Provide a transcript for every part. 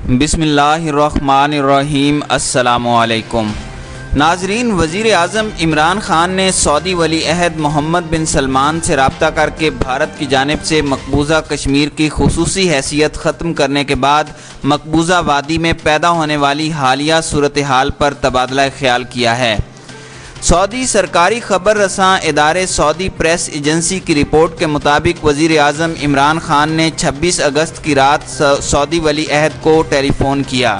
بسم اللہ الرحمن الرحیم۔ السلام علیکم ناظرین، وزیر اعظم عمران خان نے سعودی ولی عہد محمد بن سلمان سے رابطہ کر کے بھارت کی جانب سے مقبوضہ کشمیر کی خصوصی حیثیت ختم کرنے کے بعد مقبوضہ وادی میں پیدا ہونے والی حالیہ صورتحال پر تبادلہ خیال کیا ہے۔ سعودی سرکاری خبر رساں ادارے سعودی پریس ایجنسی کی رپورٹ کے مطابق وزیر اعظم عمران خان نے 26 اگست کی رات سعودی ولی عہد کو ٹیلی فون کیا۔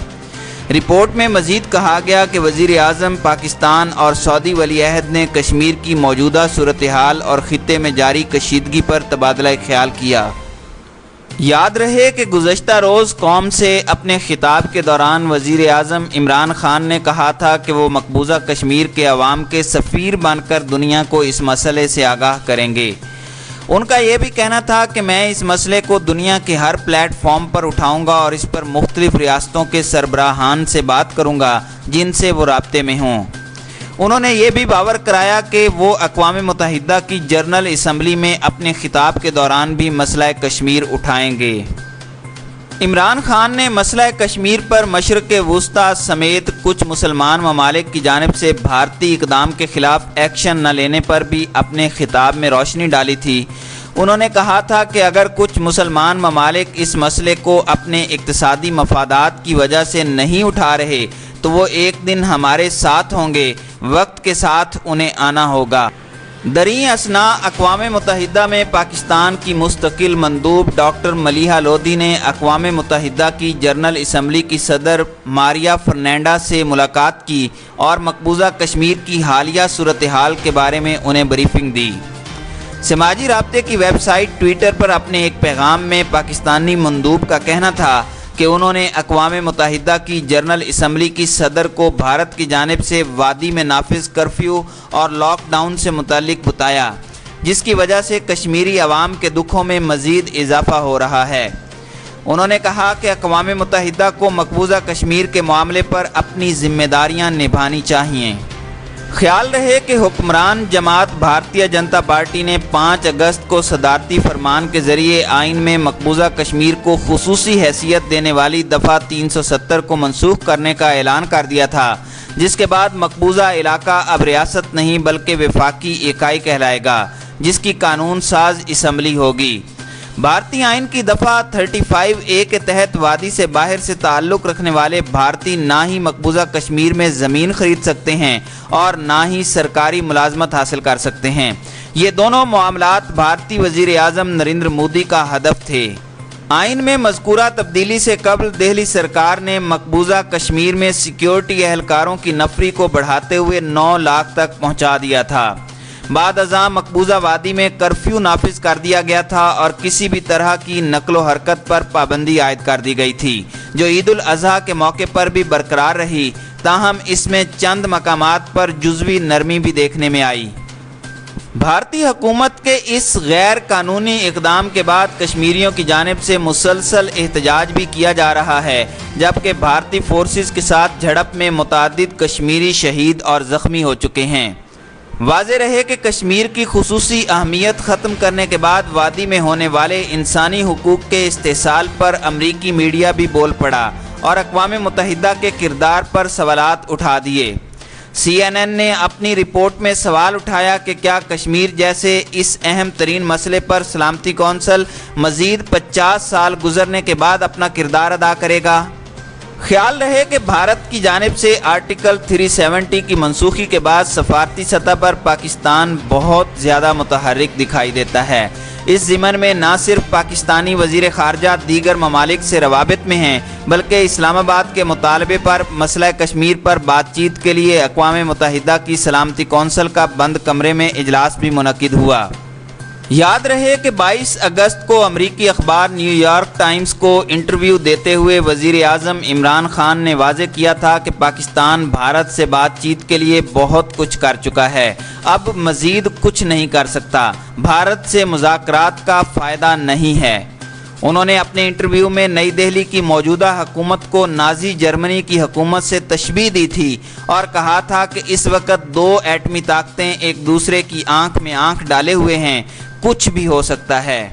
رپورٹ میں مزید کہا گیا کہ وزیر اعظم پاکستان اور سعودی ولی عہد نے کشمیر کی موجودہ صورتحال اور خطے میں جاری کشیدگی پر تبادلہ خیال کیا۔ یاد رہے کہ گزشتہ روز قوم سے اپنے خطاب کے دوران وزیر اعظم عمران خان نے کہا تھا کہ وہ مقبوضہ کشمیر کے عوام کے سفیر بن کر دنیا کو اس مسئلے سے آگاہ کریں گے۔ ان کا یہ بھی کہنا تھا کہ میں اس مسئلے کو دنیا کے ہر پلیٹ فارم پر اٹھاؤں گا اور اس پر مختلف ریاستوں کے سربراہان سے بات کروں گا جن سے وہ رابطے میں ہوں۔ انہوں نے یہ بھی باور کرایا کہ وہ اقوام متحدہ کی جنرل اسمبلی میں اپنے خطاب کے دوران بھی مسئلہ کشمیر اٹھائیں گے۔ عمران خان نے مسئلہ کشمیر پر مشرق وسطیٰ سمیت کچھ مسلمان ممالک کی جانب سے بھارتی اقدام کے خلاف ایکشن نہ لینے پر بھی اپنے خطاب میں روشنی ڈالی تھی۔ انہوں نے کہا تھا کہ اگر کچھ مسلمان ممالک اس مسئلے کو اپنے اقتصادی مفادات کی وجہ سے نہیں اٹھا رہے تو وہ ایک دن ہمارے ساتھ ہوں گے، وقت کے ساتھ انہیں آنا ہوگا۔ دریں اثنا اقوام متحدہ میں پاکستان کی مستقل مندوب ڈاکٹر ملیحہ لودھی نے اقوام متحدہ کی جنرل اسمبلی کی صدر ماریا فرنینڈا سے ملاقات کی اور مقبوضہ کشمیر کی حالیہ صورتحال کے بارے میں انہیں بریفنگ دی۔ سماجی رابطے کی ویب سائٹ ٹویٹر پر اپنے ایک پیغام میں پاکستانی مندوب کا کہنا تھا کہ انہوں نے اقوام متحدہ کی جنرل اسمبلی کی صدر کو بھارت کی جانب سے وادی میں نافذ کرفیو اور لاک ڈاؤن سے متعلق بتایا، جس کی وجہ سے کشمیری عوام کے دکھوں میں مزید اضافہ ہو رہا ہے۔ انہوں نے کہا کہ اقوام متحدہ کو مقبوضہ کشمیر کے معاملے پر اپنی ذمہ داریاں نبھانی چاہیے۔ خیال رہے کہ حکمران جماعت بھارتیہ جنتا پارٹی نے 5 اگست کو صدارتی فرمان کے ذریعے آئین میں مقبوضہ کشمیر کو خصوصی حیثیت دینے والی دفعہ 370 کو منسوخ کرنے کا اعلان کر دیا تھا، جس کے بعد مقبوضہ علاقہ اب ریاست نہیں بلکہ وفاقی اکائی کہلائے گا، جس کی قانون ساز اسمبلی ہوگی۔ بھارتی آئین کی دفعہ 35A کے تحت وادی سے باہر سے تعلق رکھنے والے بھارتی نہ ہی مقبوضہ کشمیر میں زمین خرید سکتے ہیں اور نہ ہی سرکاری ملازمت حاصل کر سکتے ہیں۔ یہ دونوں معاملات بھارتی وزیر اعظم نریندر مودی کا ہدف تھے۔ آئین میں مذکورہ تبدیلی سے قبل دہلی سرکار نے مقبوضہ کشمیر میں سیکیورٹی اہلکاروں کی نفری کو بڑھاتے ہوئے 9 لاکھ تک پہنچا دیا تھا۔ بعد ازاں مقبوضہ وادی میں کرفیو نافذ کر دیا گیا تھا اور کسی بھی طرح کی نقل و حرکت پر پابندی عائد کر دی گئی تھی، جو عید الاضحیٰ کے موقع پر بھی برقرار رہی، تاہم اس میں چند مقامات پر جزوی نرمی بھی دیکھنے میں آئی۔ بھارتی حکومت کے اس غیر قانونی اقدام کے بعد کشمیریوں کی جانب سے مسلسل احتجاج بھی کیا جا رہا ہے، جبکہ بھارتی فورسز کے ساتھ جھڑپ میں متعدد کشمیری شہید اور زخمی ہو چکے ہیں۔ واضح رہے کہ کشمیر کی خصوصی اہمیت ختم کرنے کے بعد وادی میں ہونے والے انسانی حقوق کے استحصال پر امریکی میڈیا بھی بول پڑا اور اقوام متحدہ کے کردار پر سوالات اٹھا دیے۔ CNN نے اپنی رپورٹ میں سوال اٹھایا کہ کیا کشمیر جیسے اس اہم ترین مسئلے پر سلامتی کونسل مزید 50 سال گزرنے کے بعد اپنا کردار ادا کرے گا؟ خیال رہے کہ بھارت کی جانب سے آرٹیکل 370 کی منسوخی کے بعد سفارتی سطح پر پاکستان بہت زیادہ متحرک دکھائی دیتا ہے۔ اس ضمن میں نہ صرف پاکستانی وزیر خارجہ دیگر ممالک سے روابط میں ہیں، بلکہ اسلام آباد کے مطالبے پر مسئلہ کشمیر پر بات چیت کے لیے اقوام متحدہ کی سلامتی کونسل کا بند کمرے میں اجلاس بھی منعقد ہوا۔ یاد رہے کہ 22 اگست کو امریکی اخبار نیو یارک ٹائمز کو انٹرویو دیتے ہوئے وزیر اعظم عمران خان نے واضح کیا تھا کہ پاکستان بھارت سے بات چیت کے لیے بہت کچھ کر چکا ہے، اب مزید کچھ نہیں کر سکتا، بھارت سے مذاکرات کا فائدہ نہیں ہے۔ انہوں نے اپنے انٹرویو میں نئی دہلی کی موجودہ حکومت کو نازی جرمنی کی حکومت سے تشبیہ دی تھی اور کہا تھا کہ اس وقت 2 ایٹمی طاقتیں ایک دوسرے کی آنکھ میں آنکھ ڈالے ہوئے ہیں، کچھ بھی ہو سکتا ہے۔